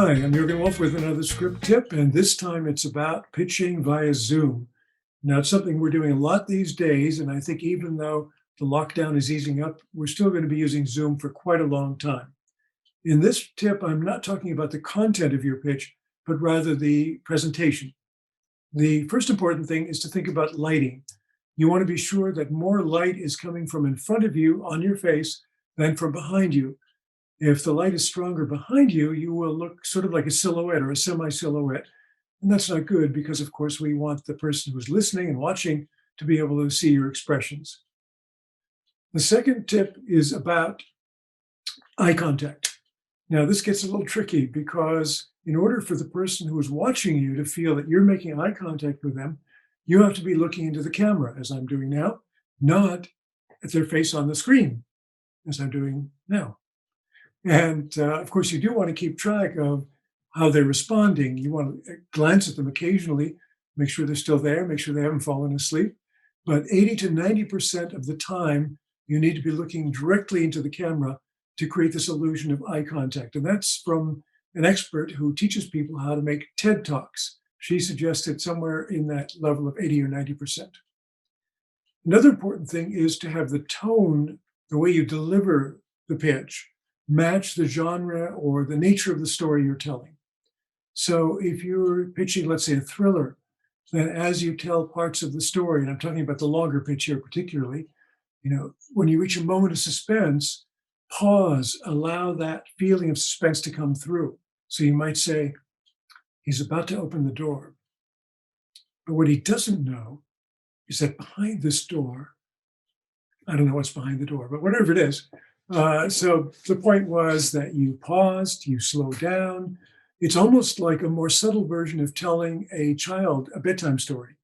Hi, I'm Jurgen Wolff with another script tip, and this time it's about pitching via Zoom. Now, it's something we're doing a lot these days, and I think even though the lockdown is easing up, we're still going to be using Zoom for quite a long time. In this tip, I'm not talking about the content of your pitch, but rather the presentation. The first important thing is to think about lighting. You want to be sure that more light is coming from in front of you on your face than from behind you. If the light is stronger behind you, you will look sort of like a silhouette or a semi-silhouette. And that's not good because, of course, we want the person who's listening and watching to be able to see your expressions. The second tip is about eye contact. Now, this gets a little tricky because in order for the person who is watching you to feel that you're making eye contact with them, you have to be looking into the camera, as I'm doing now, not at their face on the screen, as I'm doing now. And of course, you do want to keep track of how they're responding. You want to glance at them occasionally, make sure they're still there, make sure they haven't fallen asleep. But 80 to 90% of the time, you need to be looking directly into the camera to create this illusion of eye contact. And that's from an expert who teaches people how to make TED Talks. She suggested somewhere in that level of 80 or 90%. Another important thing is to have the tone, the way you deliver the pitch, match the genre or the nature of the story you're telling. So if you're pitching, let's say, a thriller, then as you tell parts of the story, and I'm talking about the longer pitch here particularly, when you reach a moment of suspense, pause, allow that feeling of suspense to come through. So you might say, he's about to open the door. But what he doesn't know is that behind this door, I don't know what's behind the door, but whatever it is. So the point was that you paused, you slowed down. It's almost like a more subtle version of telling a child a bedtime story.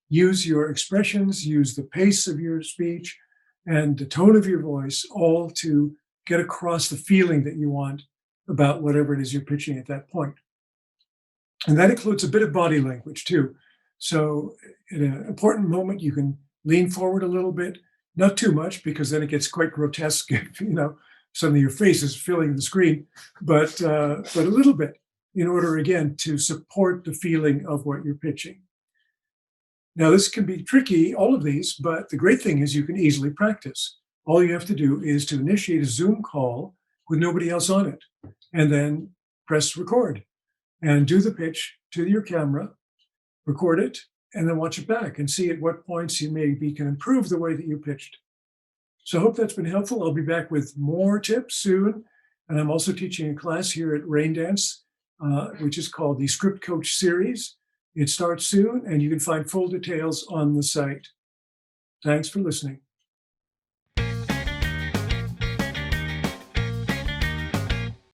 Use your expressions, use the pace of your speech and the tone of your voice, all to get across the feeling that you want about whatever it is you're pitching at that point. And that includes a bit of body language too. So at an important moment, you can lean forward a little bit, not too much, because then it gets quite grotesque if, suddenly your face is filling the screen, but a little bit in order, again, to support the feeling of what you're pitching. Now, this can be tricky, all of these, but the great thing is you can easily practice. All you have to do is to initiate a Zoom call with nobody else on it, and then press record and do the pitch to your camera, record it, and then watch it back and see at what points you maybe can improve the way that you pitched. So I hope that's been helpful. I'll be back with more tips soon. And I'm also teaching a class here at Raindance, which is called the Script Coach Series. It starts soon, and you can find full details on the site. Thanks for listening.